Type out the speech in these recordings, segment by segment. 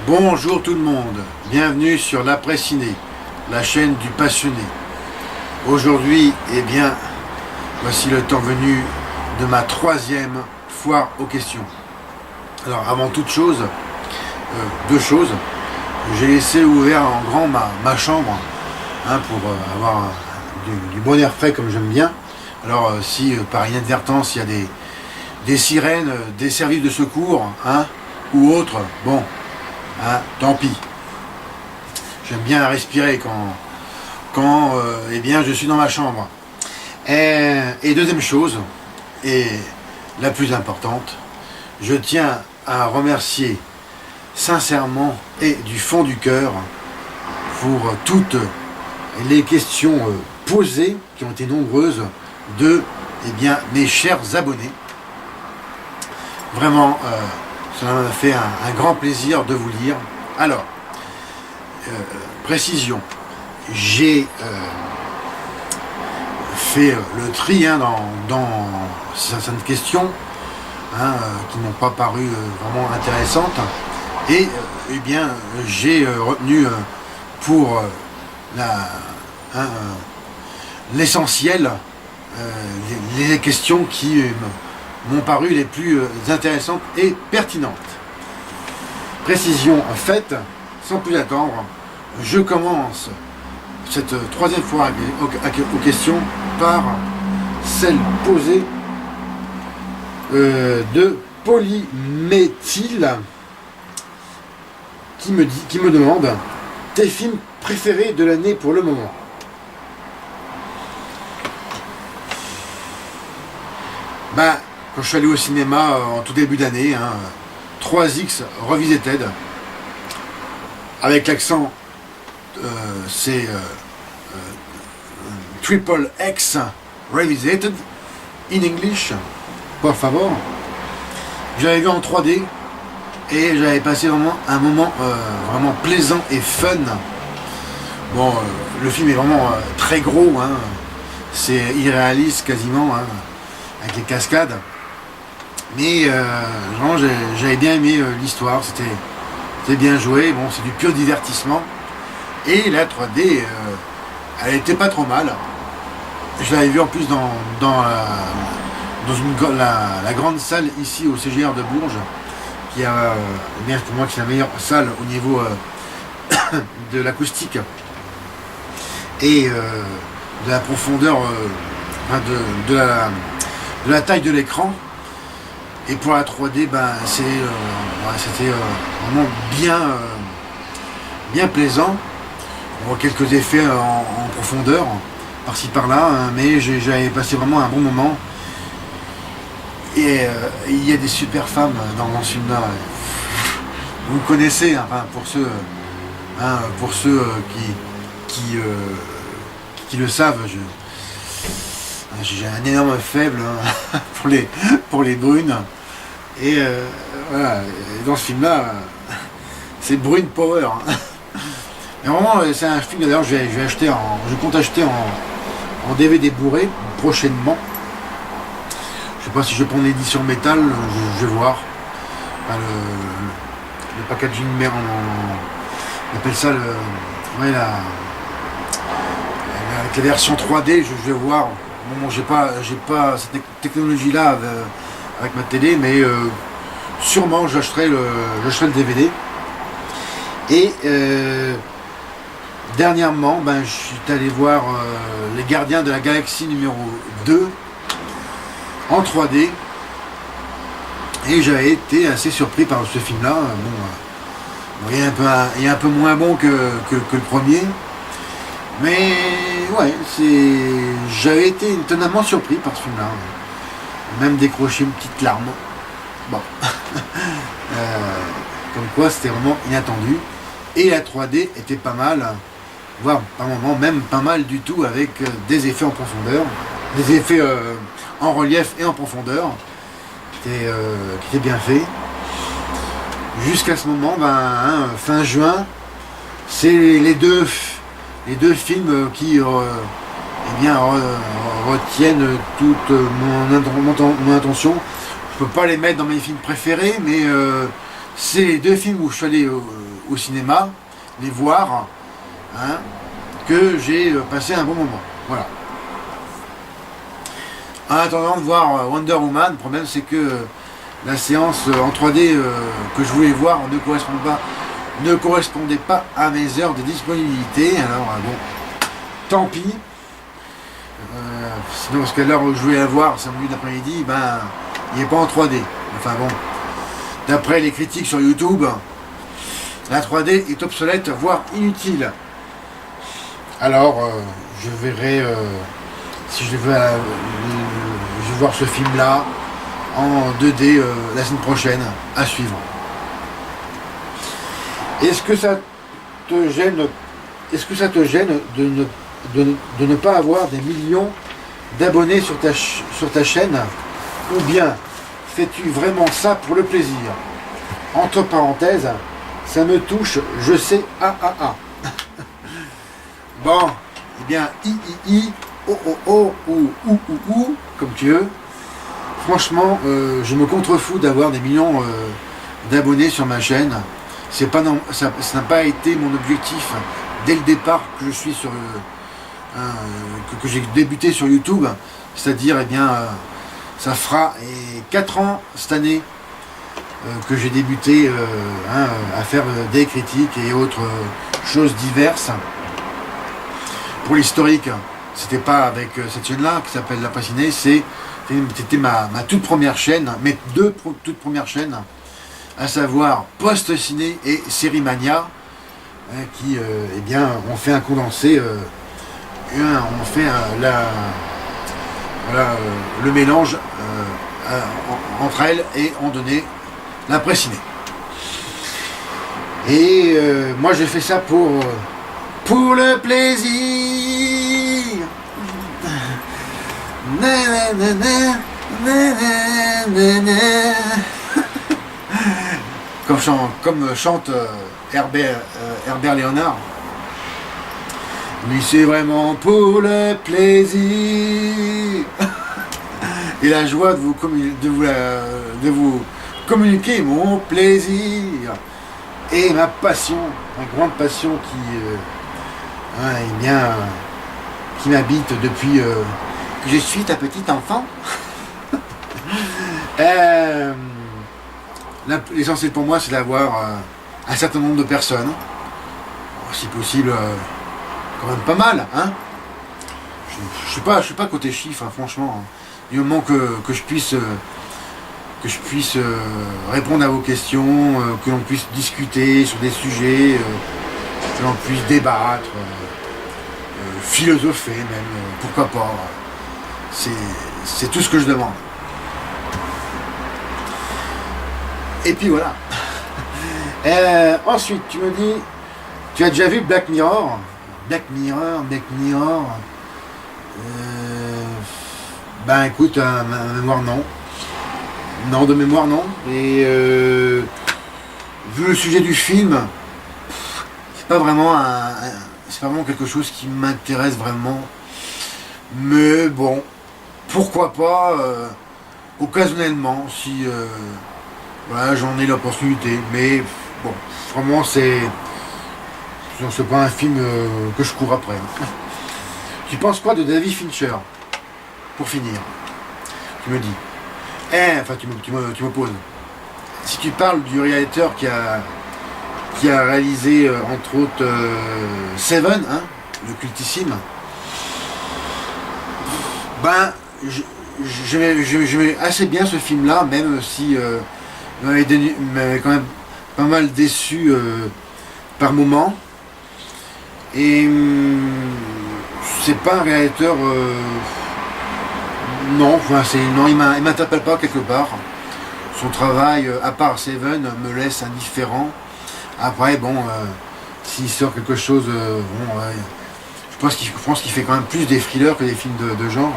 Bonjour tout le monde, bienvenue sur l'Après Ciné, la chaîne du passionné. Aujourd'hui, voici le temps venu de ma troisième foire aux questions. Alors avant toute chose, deux choses. J'ai laissé ouvert en grand ma chambre pour avoir du bon air frais comme j'aime bien. Alors si par inadvertance il y a des sirènes, des services de secours ou autres, bon, tant pis. J'aime bien respirer quand je suis dans ma chambre. Et deuxième chose, et la plus importante, je tiens à remercier sincèrement et du fond du cœur pour toutes les questions posées, qui ont été nombreuses, de mes chers abonnés. Vraiment, ça m'a fait un grand plaisir de vous lire. Alors, précision, j'ai fait le tri dans certaines questions qui n'ont pas paru vraiment intéressantes. Et j'ai retenu pour l'essentiel les questions qui m'ont paru les plus intéressantes et pertinentes. Précision faite, sans plus attendre, je commence cette troisième fois aux questions par celle posée de Polyméthyle qui me demande tes films préférés de l'année pour le moment. Quand je suis allé au cinéma en tout début d'année, 3X Revisited, avec l'accent, c'est Triple X Revisited, in English, por favor. J'avais vu en 3D et j'avais passé vraiment un moment vraiment plaisant et fun. Bon, le film est vraiment très gros, c'est irréaliste quasiment, avec les cascades. Mais vraiment, j'avais bien aimé l'histoire, c'était bien joué, bon, c'est du pur divertissement. Et la 3D, elle était pas trop mal. Je l'avais vu en plus dans la grande salle ici au CGR de Bourges, qui a, pour moi, qui est la meilleure salle au niveau de l'acoustique et de la profondeur, de la taille de l'écran. Et pour la 3D, c'était vraiment bien plaisant. On voit quelques effets en profondeur, par-ci par-là, mais j'avais passé vraiment un bon moment. Et il y a des super femmes dans ce film-là. Vous me connaissez, pour ceux qui le savent, j'ai un énorme faible pour les brunes. Et voilà, et dans ce film-là, c'est Brune Power. Et vraiment, c'est un film d'ailleurs je compte acheter en DVD bourré prochainement. Je sais pas si je prends l'édition métal, je vais voir. Le packaging, mais on appelle ça avec la version 3D, je vais voir. Bon, j'ai pas cette technologie-là avec ma télé, mais sûrement j'achèterai le DVD. Et dernièrement, je suis allé voir Les Gardiens de la Galaxie numéro 2 en 3D. Et j'avais été assez surpris par ce film-là. Il est un peu moins bon que le premier. Mais ouais, j'avais été étonnamment surpris par ce film-là. Même décroché une petite larme. Bon. Comme quoi c'était vraiment inattendu. Et la 3D était pas mal, voire par moments même pas mal du tout, avec des effets en profondeur, des effets en relief et en profondeur, qui étaient bien faits. Jusqu'à ce moment, fin juin, c'est les deux films qui retiennent toute mon attention. Je peux pas les mettre dans mes films préférés, mais c'est les deux films où je suis allé au cinéma, les voir, hein, que j'ai passé un bon moment. Voilà. En attendant de voir Wonder Woman, le problème c'est que la séance en 3D que je voulais voir ne correspondait pas à mes heures de disponibilité. Alors bon, tant pis. Sinon, parce qu'à l'heure où je voulais la voir, samedi d'après-midi, ben, il n'est pas en 3D. Enfin bon, d'après les critiques sur YouTube, la 3D est obsolète, voire inutile. Alors, je verrai si je vais voir ce film-là en 2D la semaine prochaine, à suivre. Est-ce que ça te gêne de ne pas avoir des millions d'abonnés sur ta chaîne, ou bien fais-tu vraiment ça pour le plaisir? Entre parenthèses, ça me touche, je sais, Bon, eh bien, ou, comme tu veux. Franchement, je me contrefous d'avoir des millions d'abonnés sur ma chaîne. Ça n'a pas été mon objectif dès le départ que je suis sur que j'ai débuté sur YouTube. C'est-à-dire, eh bien, ça fera 4 ans cette année que j'ai débuté à faire des critiques et autres choses diverses. Pour l'historique, c'était pas avec cette chaîne-là qui s'appelle La Passinée, c'était ma toute première chaîne, mes deux toutes premières chaînes, à savoir Post Ciné et Série Mania, qui eh bien, ont fait un condensé, on fait le mélange entre elles et ont donné l'après-ciné. Et moi j'ai fait ça pour le plaisir. Comme chante Herbert Léonard. Mais c'est vraiment pour le plaisir et la joie de vous communiquer mon plaisir et ma passion, ma grande passion qui m'habite depuis que je suis ta petite enfant. L'essentiel pour moi, c'est d'avoir un certain nombre de personnes, si possible quand même pas mal, hein. Je suis pas côté chiffre, hein, franchement. Du moment que je puisse répondre à vos questions, que l'on puisse discuter sur des sujets, que l'on puisse débattre, philosopher même, pourquoi pas. C'est tout ce que je demande. Et puis voilà. Ensuite, tu me dis, tu as déjà vu Black Mirror? Ben écoute, ma mémoire non. Non, de mémoire non. Et vu le sujet du film, c'est pas vraiment quelque chose qui m'intéresse vraiment. Mais bon, pourquoi pas occasionnellement si voilà, j'en ai l'opportunité. Mais bon, vraiment c'est pas un film que je cours après. Tu penses quoi de David Fincher? Pour finir, tu me dis. Enfin, tu me poses. Si tu parles du réalisateur qui a réalisé entre autres Seven, hein, le cultissime, ben j'aimais assez bien ce film-là, même si il m'avait quand même pas mal déçu par moments. Et c'est pas un réalisateur. Non, enfin, il m'interpelle pas quelque part. Son travail, à part Seven, me laisse indifférent. Après, bon, s'il sort quelque chose, je pense qu'il fait quand même plus des thrillers que des films de genre.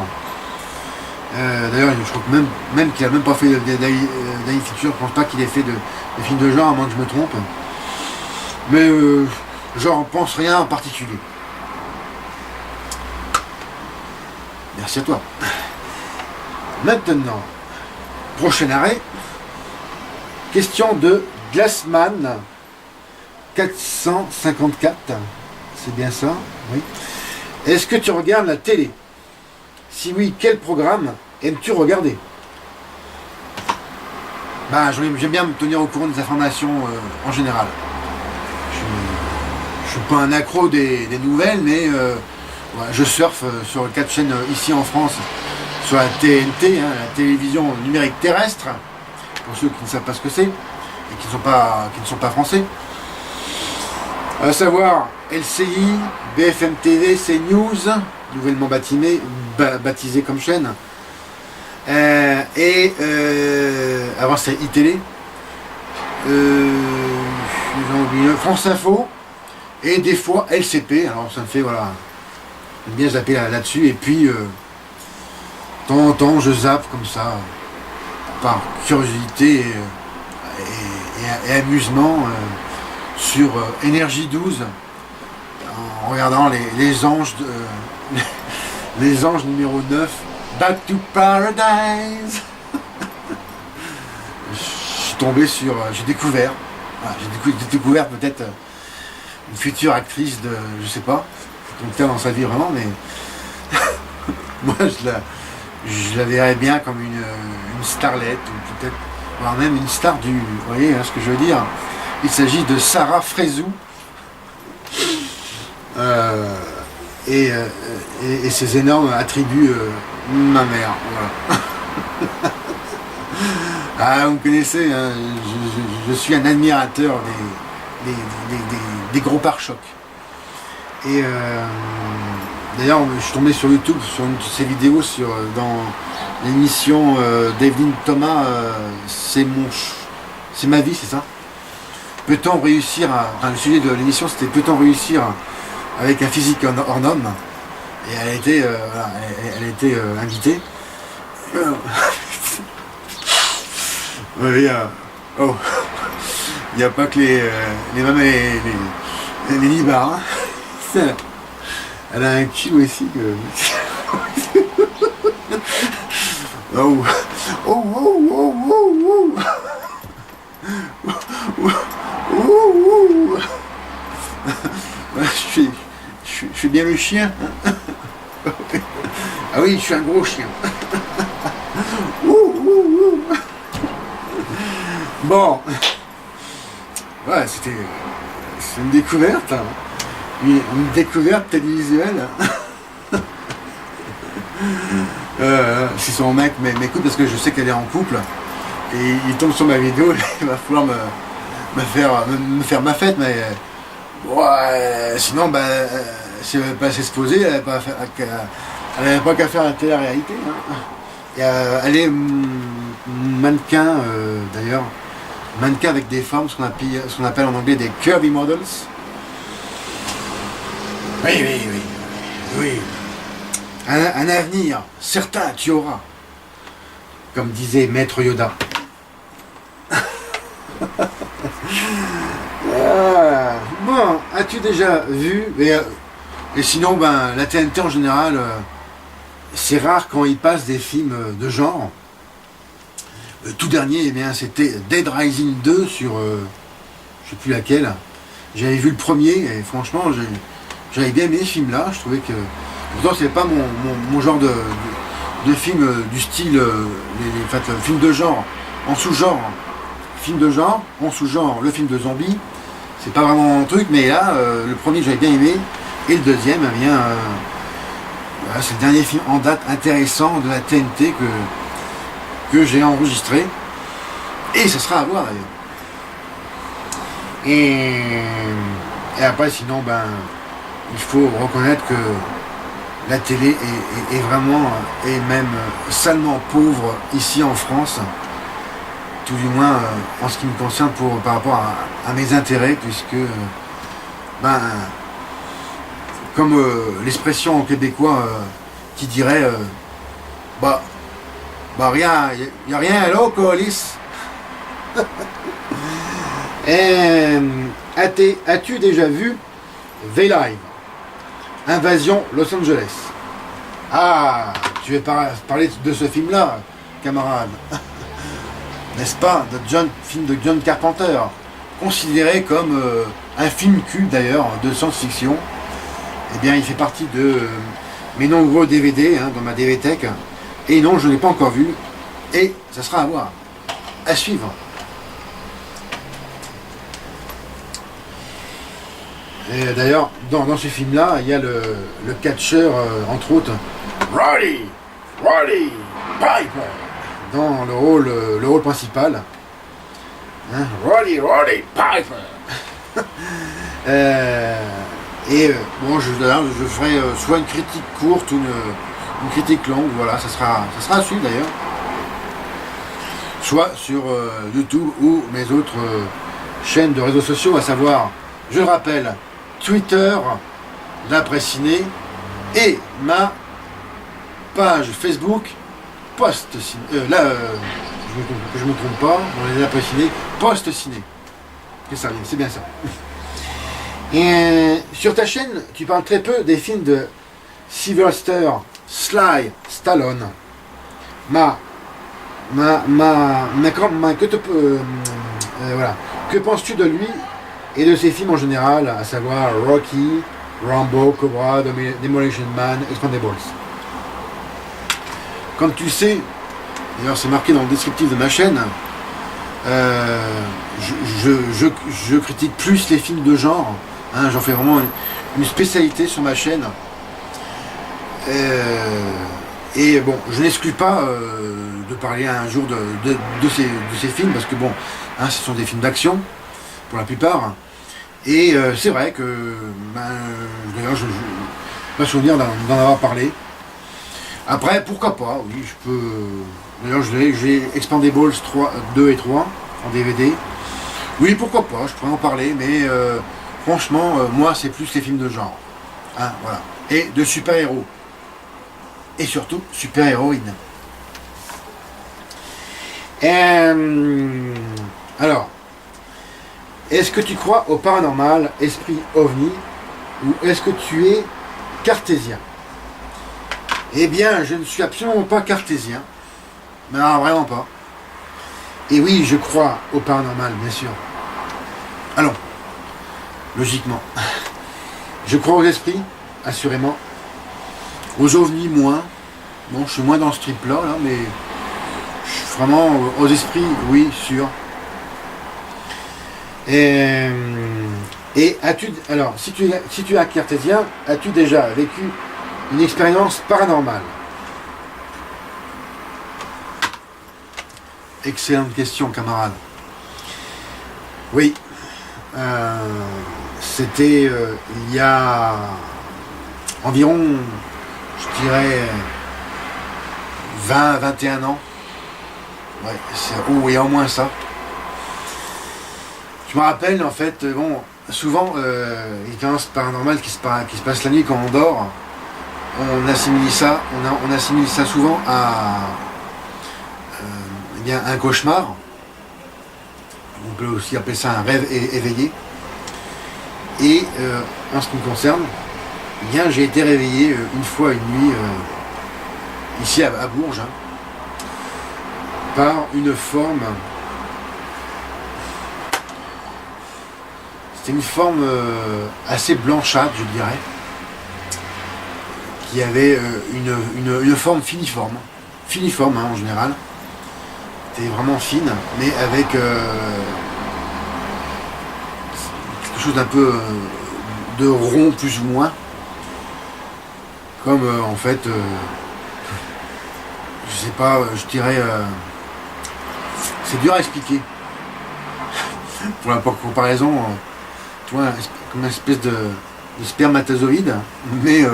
D'ailleurs, je crois que même qu'il a même pas fait David Fincher, je pense pas qu'il ait fait de films de genre, à moins que je me trompe. Mais j'en pense rien en particulier. Merci à toi. Maintenant, prochain arrêt. Question de Glassman. 454, c'est bien ça, oui. Est-ce que tu regardes la télé? Si oui, quel programme aimes-tu regarder? Bah, j'aime bien me tenir au courant des informations en général. Je suis pas un accro des nouvelles, mais ouais, je surfe sur 4 chaînes ici en France, sur la TNT, hein, la télévision numérique terrestre, pour ceux qui ne savent pas ce que c'est, et qui ne sont pas français. À savoir LCI, BFM TV, CNews, nouvellement baptisé comme chaîne, avant c'était iTélé, France Info, et des fois LCP, alors ça me fait, voilà, j'aime bien zapper là-dessus, et puis de temps en temps je zappe comme ça, par curiosité et amusement, sur Énergie 12, en regardant les anges les anges numéro 9, Back to Paradise. Je suis tombé sur, j'ai découvert peut-être une future actrice de, je sais pas, comme dans sa vie vraiment, mais moi je la verrais bien comme une starlette, ou peut-être, voire même une star du, vous voyez hein, ce que je veux dire. Il s'agit de Sarah Frézou et ses énormes attributs ma mère. Voilà. Ah, vous me connaissez, hein, je suis un admirateur des gros pare-chocs. Et d'ailleurs, je suis tombé sur YouTube sur une de ces vidéos dans l'émission d'Evelyne Thomas, c'est ma vie, c'est ça? Peut-on réussir enfin, le sujet de l'émission c'était peut-on réussir avec un physique hors norme? Et elle a été, voilà, elle a été invitée. Oui, oh, il n'y a pas que les mamans et les libards. Hein. Elle a un cul aussi que. Oh, oh, oh, oh, oh, oh. Je suis bien le chien. Ah oui, je suis un gros chien. Bon. Ouais, c'est une découverte. Hein. Une découverte télévisuelle. Si son mec m'écoute parce que je sais qu'elle est en couple et il tombe sur ma vidéo, il va falloir me faire ma fête, mais ouais, sinon si elle n'avait pas s'exposer, elle n'avait pas qu'à faire la télé-réalité. Hein. Et, elle est mannequin d'ailleurs, mannequin avec des formes, ce qu'on appelle en anglais des curvy models. Oui. Un avenir certain tu auras, comme disait Maître Yoda. Bon, as-tu déjà vu et sinon la TNT en général c'est rare quand ils passent des films de genre. Le tout dernier c'était Dead Rising 2 sur je sais plus laquelle. J'avais vu le premier et franchement j'avais bien aimé ce film là. Je trouvais que pourtant c'est pas mon genre de film du style film de genre en sous-genre. Film de genre, en sous-genre, le film de zombie, c'est pas vraiment mon truc, mais là, le premier j'avais bien aimé, et le deuxième, voilà, c'est le dernier film en date intéressant de la TNT que j'ai enregistré, et ça sera à voir d'ailleurs. Et après, sinon, il faut reconnaître que la télé est vraiment, et même salement pauvre ici en France. Tout du moins en ce qui me concerne par rapport à mes intérêts, puisque comme l'expression québécois qui dirait rien, il n'y a rien là, colis. As-tu déjà vu V-Live, Invasion Los Angeles? Ah, tu veux parler de ce film-là, camarade? N'est-ce pas, film de John Carpenter, considéré comme un film culte d'ailleurs de science-fiction. Eh bien, il fait partie de mes nombreux DVD dans ma DVTech. Et non, je ne l'ai pas encore vu. Et ça sera à voir, à suivre. Et d'ailleurs, dans ce film-là, il y a le catcheur, entre autres, Roddy Piper, dans le rôle principal. Roddy Piper. Bon, je ferai soit une critique courte ou une critique longue, voilà, ça sera à suivre d'ailleurs. Soit sur YouTube ou mes autres chaînes de réseaux sociaux, à savoir, je le rappelle, Twitter, l'après ciné, et ma page Facebook, post ciné. Je me trompe pas, dans les après ciné, post ciné. C'est bien ça. Et sur ta chaîne, tu parles très peu des films de Sylvester Stallone. Que penses-tu de lui et de ses films en général, à savoir Rocky, Rambo, Cobra, Demolition Man, Expendables? Comme tu sais, d'ailleurs c'est marqué dans le descriptif de ma chaîne, je critique plus les films de genre. J'en fais vraiment une spécialité sur ma chaîne. Et bon, je n'exclus pas de parler un jour de ces films, parce que bon, ce sont des films d'action, pour la plupart. Et c'est vrai que, d'ailleurs, je me souviens d'en avoir parlé. Après, pourquoi pas, oui, je peux... D'ailleurs, j'ai Expendables 2 et 3 en DVD. Oui, pourquoi pas, je pourrais en parler, mais franchement, moi, c'est plus les films de genre. Voilà. Et de super-héros. Et surtout, super-héroïne. Alors, est-ce que tu crois au paranormal, esprit ovni, ou est-ce que tu es cartésien? Eh bien, je ne suis absolument pas cartésien. Mais non, vraiment pas. Et oui, je crois au paranormal, bien sûr. Allons, logiquement. Je crois aux esprits, assurément. Aux ovnis, moins. Bon, je suis moins dans ce trip-là, mais je suis vraiment aux esprits, oui, sûr. Et alors, si tu es cartésien, as-tu déjà vécu une expérience paranormale? Excellente question, camarade. Oui. C'était il y a environ, je dirais, 20-21 ans. Ouais, il y a au moins ça. Je me rappelle, en fait, bon, souvent, les expériences paranormales qui se passent la nuit quand on dort, on assimile ça souvent à un cauchemar. On peut aussi appeler ça un rêve éveillé. Et en ce qui me concerne, j'ai été réveillé une fois une nuit ici à Bourges par une forme. C'était une forme assez blanchâtre, je dirais, qui avait une forme finiforme en général. C'était vraiment fine, mais avec quelque chose d'un peu de rond plus ou moins, comme en fait, je sais pas, je dirais, c'est dur à expliquer. Pour la comparaison, tu vois, comme une espèce de spermatozoïde, mais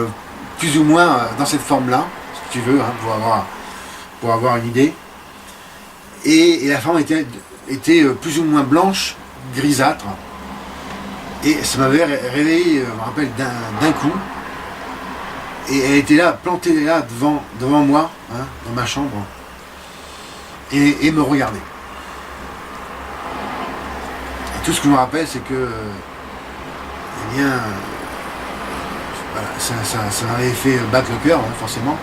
plus ou moins dans cette forme-là, si tu veux, pour avoir une idée. Et la forme était plus ou moins blanche, grisâtre. Et ça m'avait réveillé, je me rappelle, d'un coup. Et elle était là, plantée là, devant moi, dans ma chambre, et me regardait. Et tout ce que je me rappelle, c'est que, voilà, ça m'avait fait battre le cœur, forcément.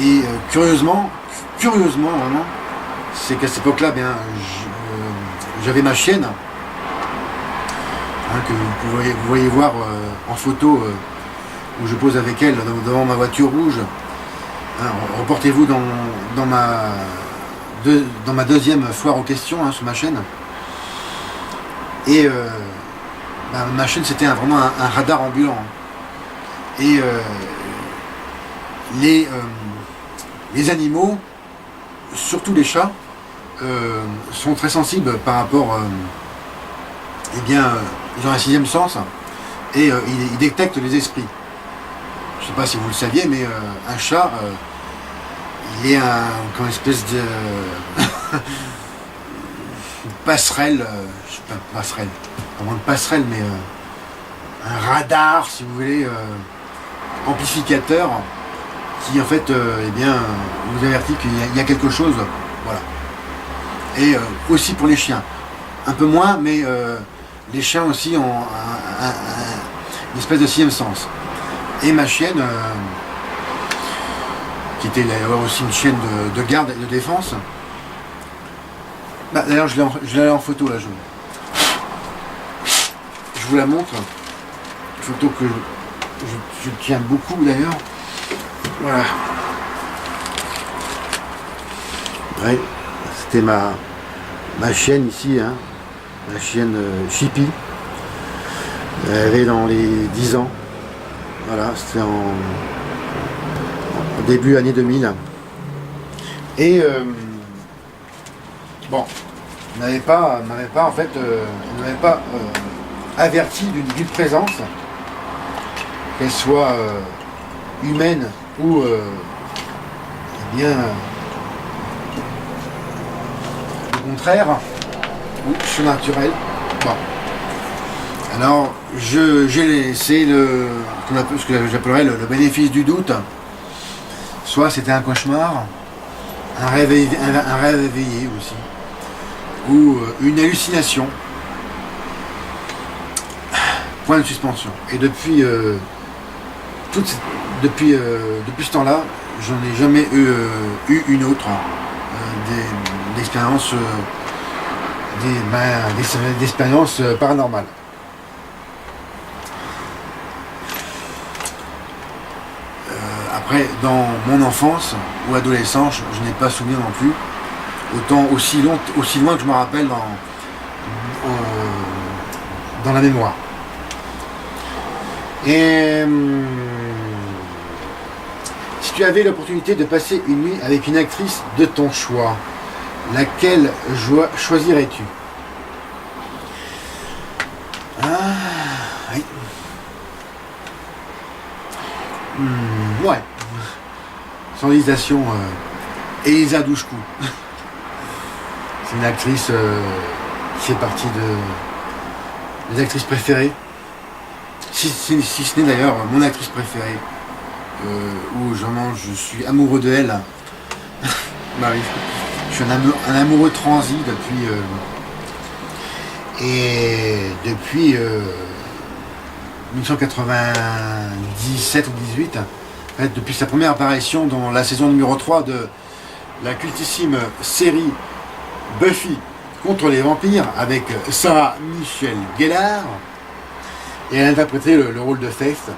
Et curieusement, vraiment, c'est qu'à cette époque-là, j'avais ma chienne, que vous voyez voir en photo où je pose avec elle devant ma voiture rouge. Reportez-vous dans ma deuxième foire aux questions sur ma chaîne. Et ma chaîne, c'était vraiment un radar ambulant. Et les animaux, surtout les chats, sont très sensibles par rapport, ils ont un sixième sens et ils détectent les esprits. Je ne sais pas si vous le saviez, mais un chat, il est comme une espèce de passerelle, je sais pas, passerelle, vraiment une passerelle, mais un radar, si vous voulez, amplificateur, qui en fait, vous avertit qu'il y a quelque chose, voilà. Et aussi pour les chiens, un peu moins, mais les chiens aussi ont une espèce de sixième sens. Et ma chienne, qui était d'ailleurs aussi une chienne de garde et de défense, d'ailleurs je l'ai en photo là, je vous la montre, une photo que je tiens beaucoup d'ailleurs, voilà. Ouais, c'était ma chienne ici, ma chienne Chippy, elle avait dans les 10 ans. Voilà, c'était au début année 2000. Et bon, on n'avait pas en fait, on n'avait pas averti d'une présence, qu'elle soit humaine ou au contraire, ou surnaturelle. Bon. Alors, j'ai laissé ce que j'appellerais le bénéfice du doute. Soit c'était un cauchemar, un rêve éveillé aussi, ou une hallucination. Point de suspension. Et depuis ce temps-là, j'en ai jamais eu une autre d'expérience d'expérience paranormale. Après, dans mon enfance ou adolescence, je n'ai pas souvenir non plus, autant aussi loin que je me rappelle dans la mémoire. Et si tu avais l'opportunité de passer une nuit avec une actrice de ton choix, laquelle choisirais-tu? Oui. Ouais. Sans hésitation, Elisa Douchkou. C'est une actrice qui fait partie des actrices préférées. Si ce n'est d'ailleurs mon actrice préférée, où je suis amoureux de elle. Marie. Je suis un amoureux transi depuis 1997 ou 18, en fait, depuis sa première apparition dans la saison numéro 3 de la cultissime série Buffy contre les vampires avec Sarah Michelle Gellar, et elle a interprété le rôle de Faith.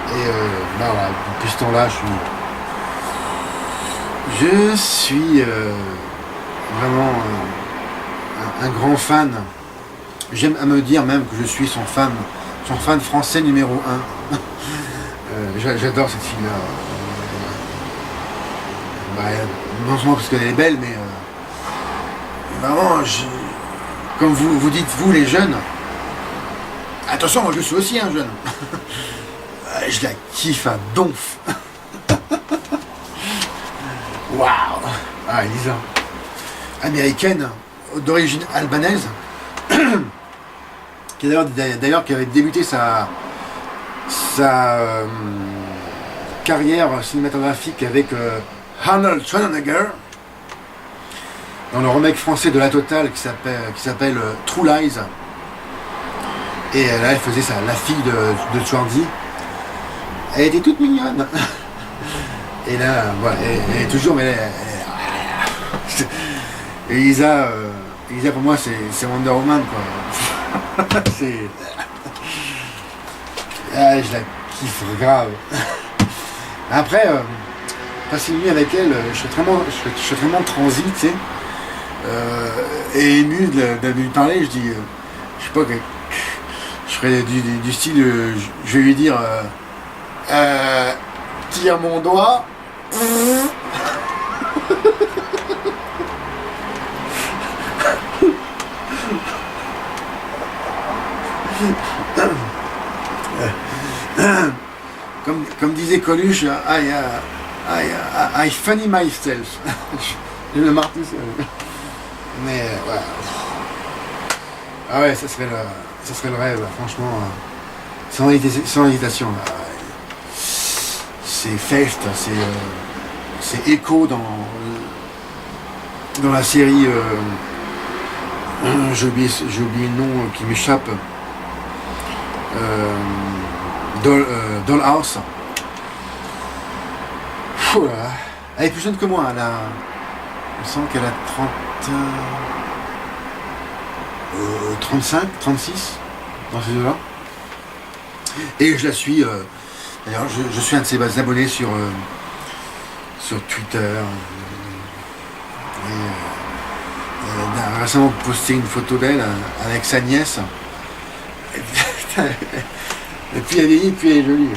Et voilà, depuis ce temps-là, je suis vraiment un grand fan. J'aime à me dire même que je suis son fan français numéro 1. J'adore cette fille-là. Non seulement parce qu'elle est belle, mais vraiment, comme vous dites, vous les jeunes, attention, moi je suis aussi un jeune. Je la kiffe à donf. Waouh. Ah, Elisa. Américaine, d'origine albanaise, qui d'ailleurs qui avait débuté sa carrière cinématographique avec Arnold Schwarzenegger dans le remake français de La Totale qui s'appelle True Lies. Et là, elle faisait la fille de Schwarzy. Elle était toute mignonne. Et là, voilà, elle est toujours, mais Elisa Elisa pour moi c'est Wonder Woman quoi. C'est... Ah, je la kiffe grave. Après, passer une nuit avec elle, je suis vraiment transi, tu sais. Et ému de lui parler, je dis, je sais pas, je ferais du style, je vais lui dire, tire mon doigt. Comme disait Coluche, I funny myself. Je me marre tout seul. Mais voilà. Ah ouais, ça serait le rêve, franchement. Sans hésitation. Là. C'est Fecht, c'est Echo dans la série. J'ai oublié le nom qui m'échappe. Dollhouse. Elle est plus jeune que moi, il me semble qu'elle a 35, 36, dans ces deux-là. Et je la suis, d'ailleurs je suis un de ses abonnés sur Twitter. Elle a récemment posté une photo d'elle avec sa nièce. Et puis elle est vieillie, puis elle est jolie.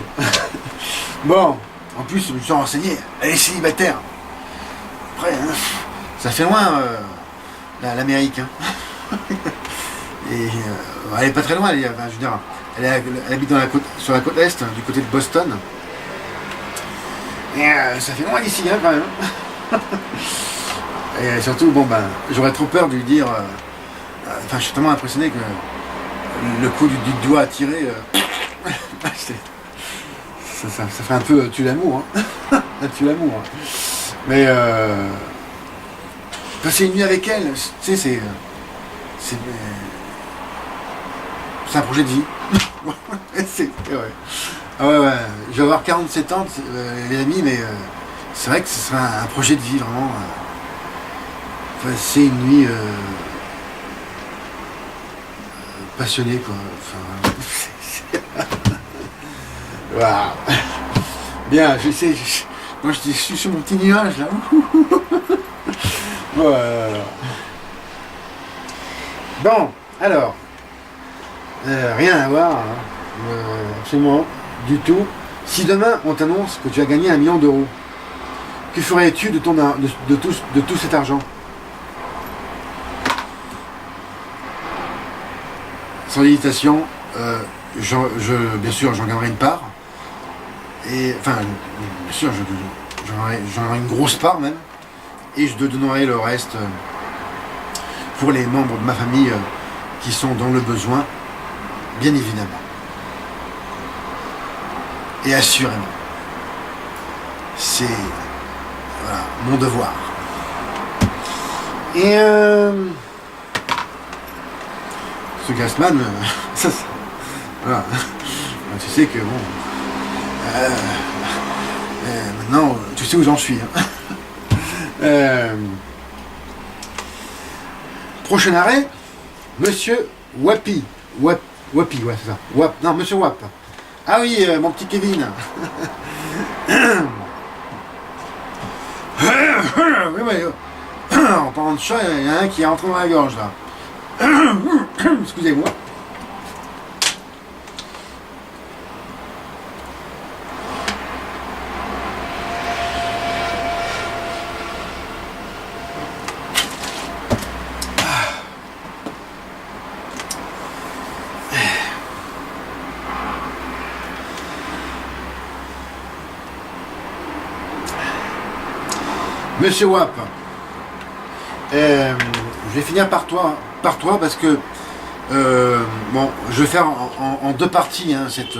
Bon, en plus, je me suis renseigné, elle est célibataire. Après, hein, ça fait loin l'Amérique. Hein. Et elle est pas très loin, je veux dire, elle habite sur la côte est, du côté de Boston. Et ça fait loin d'ici, hein, quand même. Et surtout, bon ben, j'aurais trop peur de lui dire. Enfin, je suis tellement impressionné que le coup du doigt à tirer. Ça fait un peu tue l'amour, hein. Tue l'amour. Hein. Mais passer une nuit avec elle, tu sais, c'est un projet de vie. C'est vrai. Ah ouais, je vais avoir 47 ans, les amis, mais c'est vrai que ce sera un projet de vie vraiment. Passer une nuit passionnée, quoi. Enfin, waouh. Bien, moi je suis sur mon petit nuage là. Voilà. Bon, alors, rien à voir, hein, absolument du tout. Si demain on t'annonce que tu as gagné 1 million d'euros, que ferais-tu de tout cet argent? Sans hésitation, bien sûr, j'en gagnerai une part. Et, enfin, bien sûr, j'en aurai une grosse part même. Et je donnerai le reste pour les membres de ma famille qui sont dans le besoin, bien évidemment. Et assurément. C'est voilà, mon devoir. Et ce Gassman, voilà. Tu sais que bon. Maintenant, tu sais où j'en suis. Hein. Prochain arrêt, Monsieur Wapi. Wapi, ouais, c'est ça. Non, Monsieur Wap. Ah oui, mon petit Kevin. Oui, oui. En parlant de chat, il y en a un qui est rentré dans la gorge là. Excusez-moi. Monsieur Wap, je vais finir par toi parce que bon, je vais faire en deux parties hein, cette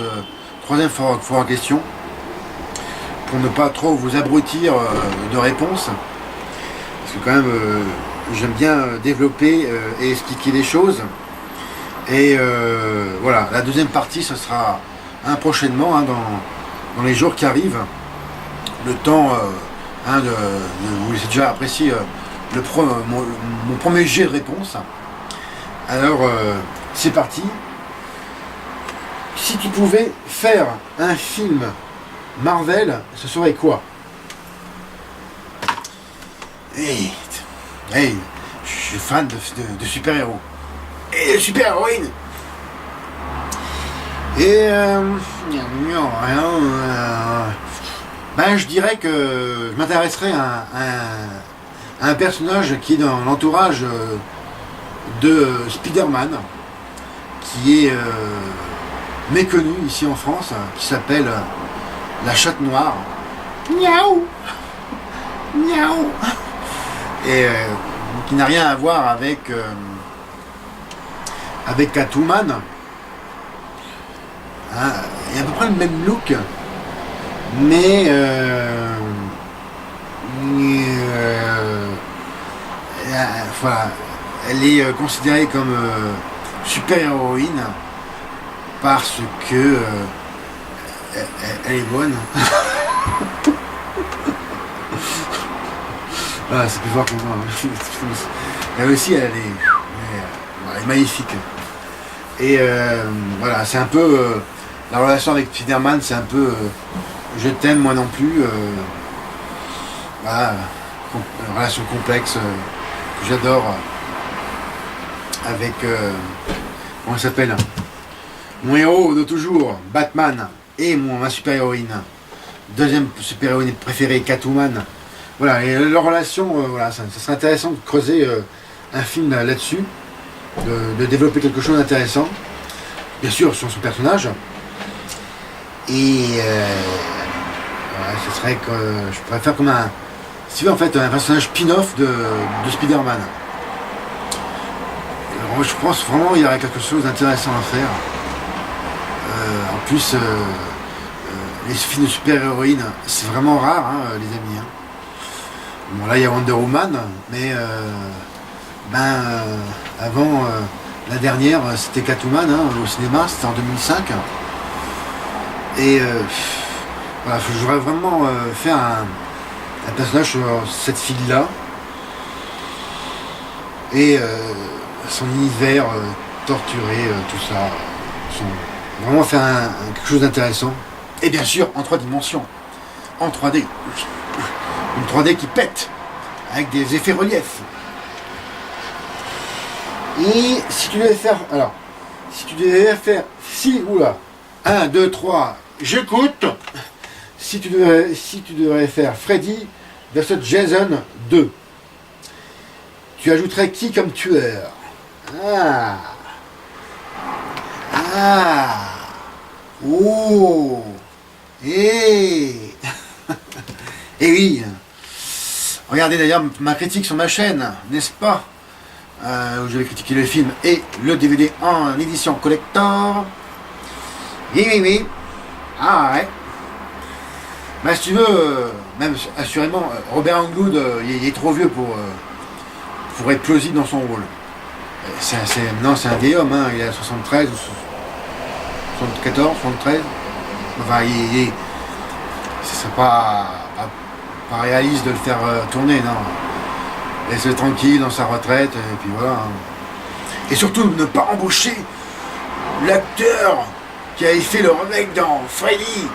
troisième fois en question pour ne pas trop vous abrutir de réponses parce que quand même j'aime bien développer et expliquer les choses et voilà, la deuxième partie ce sera hein, prochainement hein, dans les jours qui arrivent, le temps de vous laisser déjà apprécier mon premier jet de réponse. Alors, c'est parti. Si tu pouvais faire un film Marvel, ce serait quoi? Hey, je suis fan de super-héros. Et de super-héroïnes. Et ben, je dirais que je m'intéresserais à un personnage qui est dans l'entourage de Spider-Man, qui est méconnu ici en France, qui s'appelle la Chatte Noire. Miaou, miaou. Et qui n'a rien à voir avec Catwoman. Hein, il y a à peu près le même look, mais voilà, elle est considérée comme super-héroïne parce que elle est bonne. Voilà, c'est plus fort que moi. Elle aussi, elle est magnifique. Et voilà, c'est un peu la relation avec Spider-Man, c'est un peu je t'aime moi non plus. Voilà, une relation complexe que j'adore avec comment il s'appelle, mon héros de toujours, Batman, et ma super-héroïne, deuxième super-héroïne préférée, Catwoman. Voilà, et leur relation, voilà, ça serait intéressant de creuser un film là-dessus, de développer quelque chose d'intéressant, bien sûr sur son personnage. Et voilà, ce serait que je pourrais faire comme si tu veux, en fait, un personnage spin-off de Spider-Man. Alors, je pense vraiment qu'il y aurait quelque chose d'intéressant à faire. En plus, les films de super-héroïnes, c'est vraiment rare, hein, les amis. Hein. Bon, là, il y a Wonder Woman, mais avant, la dernière, c'était Catwoman, hein, au cinéma, c'était en 2005. Et voilà, j'aurais vraiment fait un personnage sur cette fille-là. Et son univers torturé, tout ça. Vraiment faire quelque chose d'intéressant. Et bien sûr, en 3 dimensions. En 3D. Une 3D qui pète. Avec des effets reliefs. Et si tu devais faire... Alors, si tu devais faire... Oula. 1, 2, 3... J'écoute. Si tu devrais faire Freddy versus Jason 2, tu ajouterais qui comme tueur? Oh. Et oui. Regardez d'ailleurs ma critique sur ma chaîne, n'est-ce pas, où je vais critiquer le film et le DVD en édition collector. Oui. Ah ouais. Bah si tu veux, même assurément, Robert Englund, il est trop vieux pour être plausible dans son rôle. C'est un vieil homme, hein, il a 73 ou 74, 73. Enfin, ce serait pas réaliste de le faire tourner, non. Laisse-le tranquille dans sa retraite, et puis voilà. Et surtout, ne pas embaucher l'acteur qui avait fait le remake dans Freddy.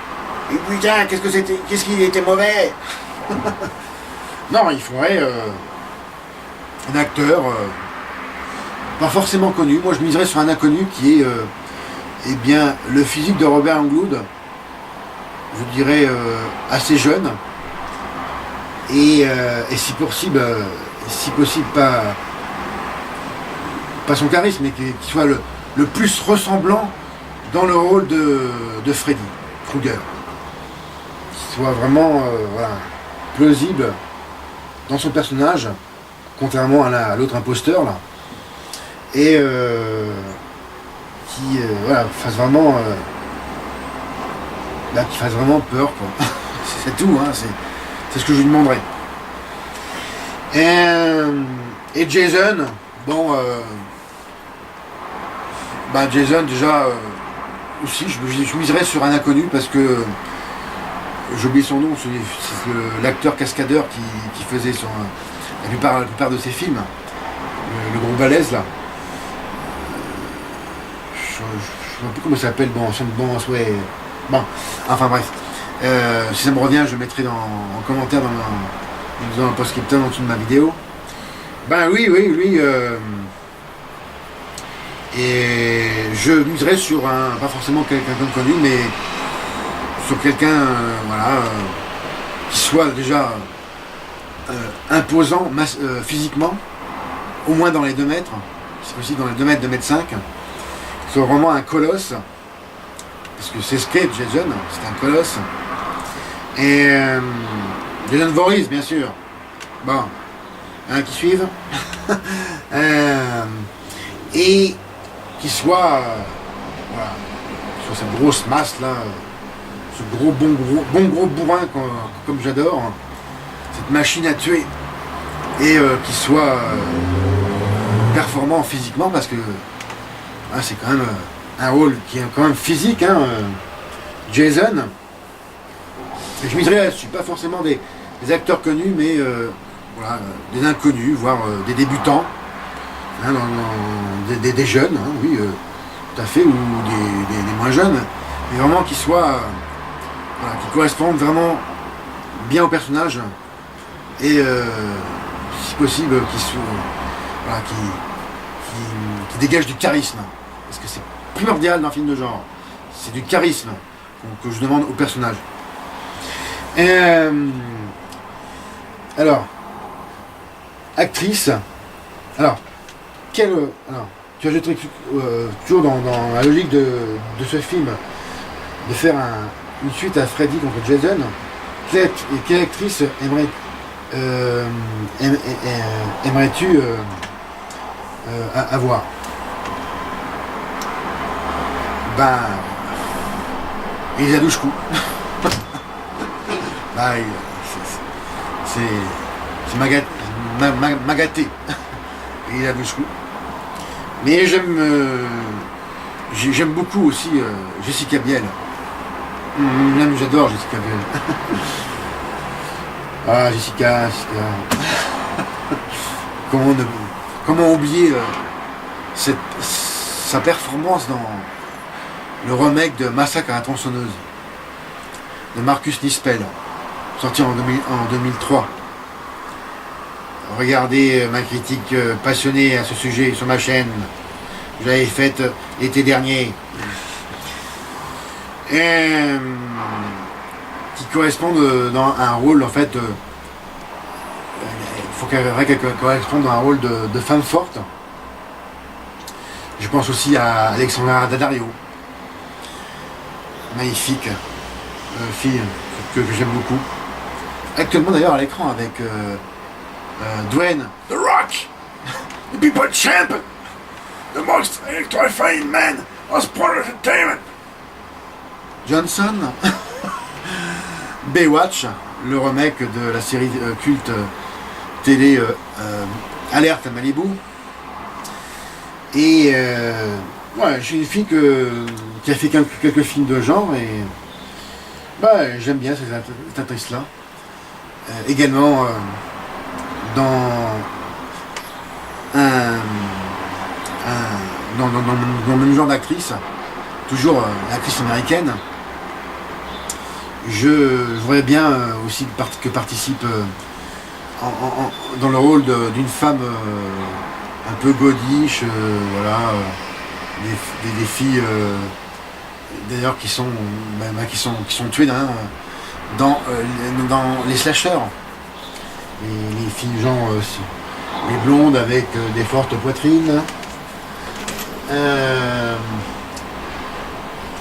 Et putain, qu'est-ce qu'il était mauvais. Non, il faudrait un acteur pas forcément connu. Moi, je miserais sur un inconnu qui est eh bien, le physique de Robert Englund, je dirais assez jeune, et si possible pas son charisme, mais qu'il soit le plus ressemblant dans le rôle de Freddy Krueger, qu'il soit vraiment voilà, plausible dans son personnage, contrairement à l'autre imposteur là, et qui voilà, fasse vraiment qui fasse vraiment peur, quoi. C'est tout, hein, c'est ce que je lui demanderais. Et Jason, bon, Jason déjà aussi, je miserais sur un inconnu parce que j'ai oublié son nom, c'est l'acteur cascadeur qui faisait la plupart de ses films. Le gros balèze là. Je sais un peu comment ça s'appelle, bon, ouais. Bon, enfin bref. Si ça me revient, je mettrai en commentaire dans un post-scriptum en dessous de ma vidéo. Ben oui, lui. Et je miserais sur pas forcément quelqu'un de connu, mais sur quelqu'un, voilà, qui soit déjà imposant physiquement, au moins dans les 2 mètres, si possible dans les 2 mètres, 2 mètres 5, soit vraiment un colosse, parce que c'est ce qu'est Jason, c'est un colosse. Et Jason Voorhees, bien sûr. Bon, qui suivent. Et qui soit, voilà, sur cette grosse masse là, ce gros bon gros bourrin comme j'adore, cette machine à tuer, et qui soit performant physiquement, parce que c'est quand même un rôle qui est quand même physique, hein, Jason. Et je miserais là-dessus, pas forcément des acteurs connus, mais voilà, des inconnus, voire des débutants, hein, des jeunes, hein, oui, tout à fait, ou des moins jeunes, mais vraiment qui soient, voilà, qui correspondent vraiment bien au personnage, et si possible, voilà, qui dégagent du charisme, parce que c'est primordial dans un film de genre, c'est du charisme que je demande au personnage. Alors, actrice. Alors, tu as jeté toujours dans la logique de ce film, de faire une suite à Freddy contre Jason. Quelle actrice aimerais-tu avoir? Ben, Elisa Dushku. C'est magaté. Elisa Dushku. Mais j'aime beaucoup aussi Jessica Biel. Même j'adore Jessica Biel. Ah, Jessica. Comment oublier sa performance dans le remake de Massacre à la tronçonneuse de Marcus Nispel, sorti en 2003. Regardez ma critique passionnée à ce sujet sur ma chaîne. J'avais faite l'été dernier. Et qui correspondent dans un rôle, en fait, il faut qu'elle corresponde dans un rôle de femme forte. Je pense aussi à Alexandra Daddario, magnifique fille que j'aime beaucoup. Actuellement d'ailleurs à l'écran avec Dwayne The Rock, the People Champ, the most electrifying man of sport entertainment, Johnson. Baywatch, le remake de la série culte télé Alerte à Malibu. Et ouais, je suis une fille qui a fait quelques films de genre, et j'aime bien cette actrice-là. Également dans le même genre d'actrice, toujours l'actrice américaine. Je voudrais bien aussi que participe dans le rôle d'une femme un peu godiche, voilà, des filles d'ailleurs qui sont tuées dans les slashers, les filles genre les blondes avec des fortes poitrines,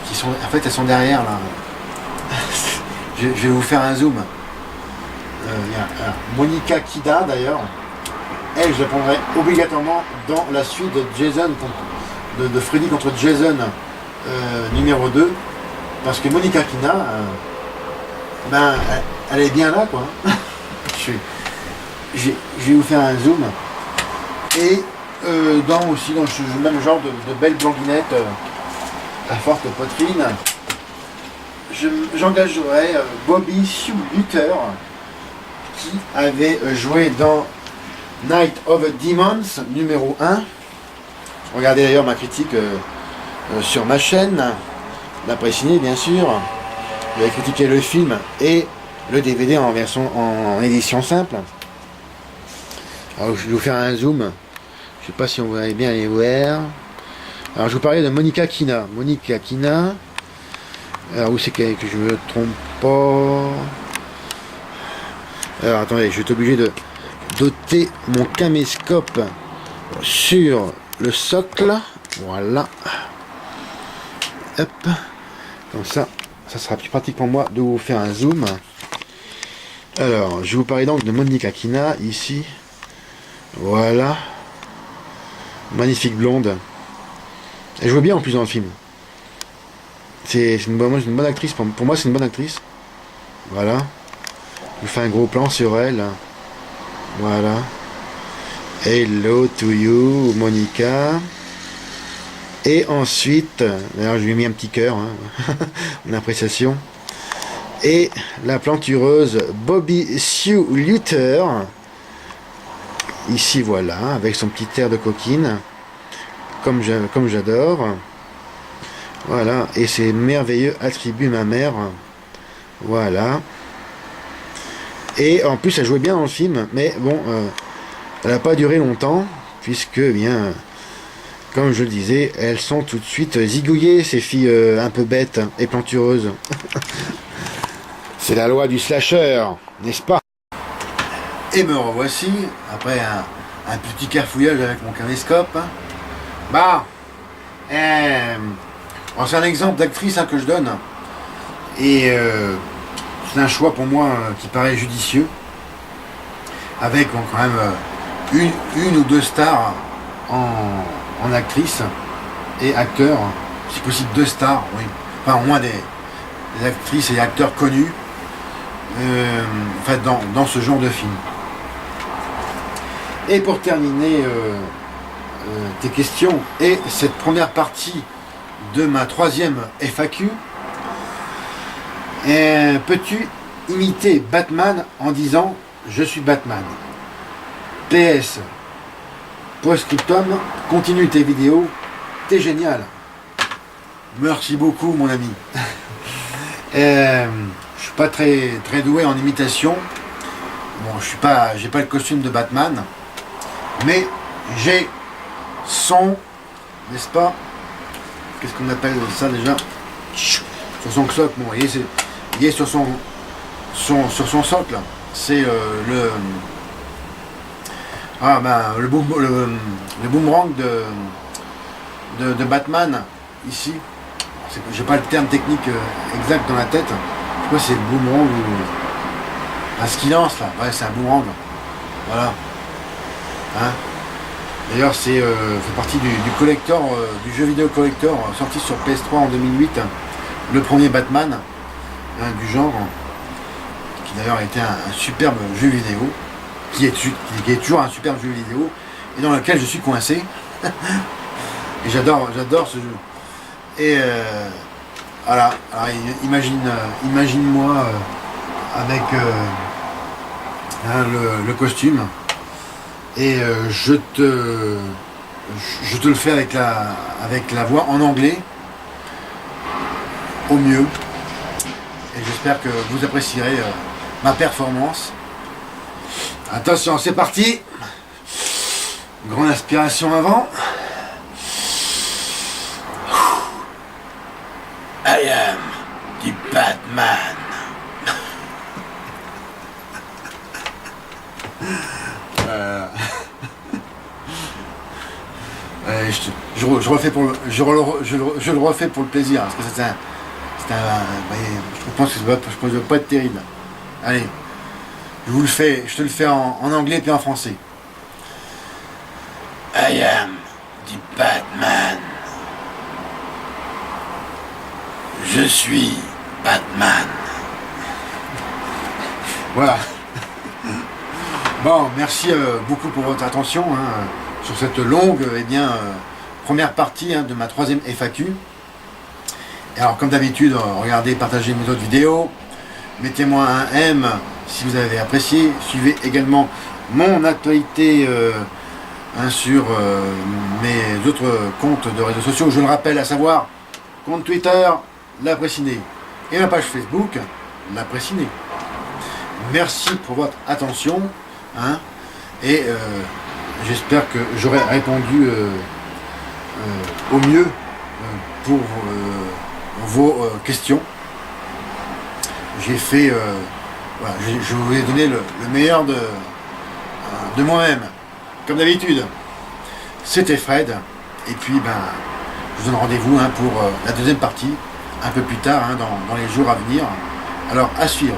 qui sont, en fait elles sont derrière là. Je vais vous faire un zoom. Monica Kida d'ailleurs, elle, je la prendrai obligatoirement dans la suite de Jason de Freddy contre Jason numéro 2, parce que Monica Kida, elle est bien là quoi. Je vais vous faire un zoom. Et aussi dans le même genre de belle blondinette à forte poitrine, j'engagerai Bobby Sue Lutter, qui avait joué dans Night of Demons numéro 1. Regardez d'ailleurs ma critique sur ma chaîne, l'après-ciné bien sûr. J'avais critiqué le film et le DVD en version en édition simple. Alors je vais vous faire un zoom. Je sais pas si on va bien aller voir. Alors je vous parlais de Monica Kina. Monica Kina. Alors où c'est que je me trompe pas? Alors attendez, je vais être obligé de doter mon caméscope sur le socle. Voilà. Hop. Comme ça sera plus pratique pour moi de vous faire un zoom. Alors, je vais vous parler donc de Monica Kina ici. Voilà. Magnifique blonde. Elle joue bien en plus dans le film. C'est une bonne actrice. Pour moi, c'est une bonne actrice. Voilà. Je vous fais un gros plan sur elle. Voilà. Hello to you, Monica. Et ensuite, d'ailleurs, je lui ai mis un petit cœur, hein, en appréciation. Et la plantureuse Bobby Sue Luther. Ici, voilà, avec son petit air de coquine. Comme j'adore. Voilà, et ses merveilleux attributs ma mère. Voilà. Et en plus, elle jouait bien dans le film, mais bon, elle n'a pas duré longtemps, puisque, eh bien, comme je le disais, elles sont tout de suite zigouillées, ces filles un peu bêtes et plantureuses. C'est la loi du slasher, n'est-ce pas? Et me revoici, après un petit carfouillage avec mon caméscope. Bah, c'est un exemple d'actrice que je donne. Et c'est un choix pour moi qui paraît judicieux. Avec quand même une ou deux stars en actrice et acteurs. Si possible 2 stars, oui. Enfin au moins des actrices et acteurs connus en fait, dans ce genre de film. Et pour terminer tes questions et cette première partie de ma 3e FAQ, peux-tu imiter Batman en disant je suis Batman? PS, post-scriptum, continue tes vidéos, t'es génial. Merci beaucoup mon ami. Je suis pas très doué en imitation. Bon, j'ai pas le costume de Batman, mais j'ai son, n'est-ce pas? Qu'est-ce qu'on appelle ça déjà? Sur son socle, bon, il est sur son socle. C'est le boomerang de Batman ici. J'ai pas le terme technique exact dans la tête. Je sais pas si c'est le boomerang ou ce qu'il lance là. Ouais, c'est un boomerang. Voilà. Hein, d'ailleurs, c'est fait partie du collector, du jeu vidéo collector sorti sur PS3 en 2008. Le premier Batman du genre, qui d'ailleurs a été un superbe jeu vidéo, qui est toujours un superbe jeu vidéo, et dans lequel je suis coincé. Et j'adore ce jeu. Et voilà, alors, imagine-moi avec le costume, et je te le fais avec la voix en anglais, au mieux. Et j'espère que vous apprécierez ma performance. Attention, c'est parti. Grande inspiration avant. I am the Batman. Je le refais pour le plaisir, parce que je pense que ça ne doit pas être terrible. Allez, je te le fais en anglais puis en français. I am the Batman. Je suis Batman. Voilà. Bon, merci beaucoup pour votre attention sur cette longue première partie de ma 3e FAQ. Et alors, comme d'habitude, regardez, partagez mes autres vidéos. Mettez-moi un M si vous avez apprécié. Suivez également mon actualité sur mes autres comptes de réseaux sociaux. Je le rappelle, à savoir compte Twitter, l'Après Ciné, et ma page Facebook, l'Après Ciné. Merci pour votre attention, hein, et j'espère que j'aurai répondu au mieux pour vos questions. J'ai fait, voilà, je vous ai donné le meilleur de moi-même, comme d'habitude. C'était Fred, et puis je vous donne rendez-vous pour la deuxième partie, un peu plus tard, dans les jours à venir. Alors, à suivre.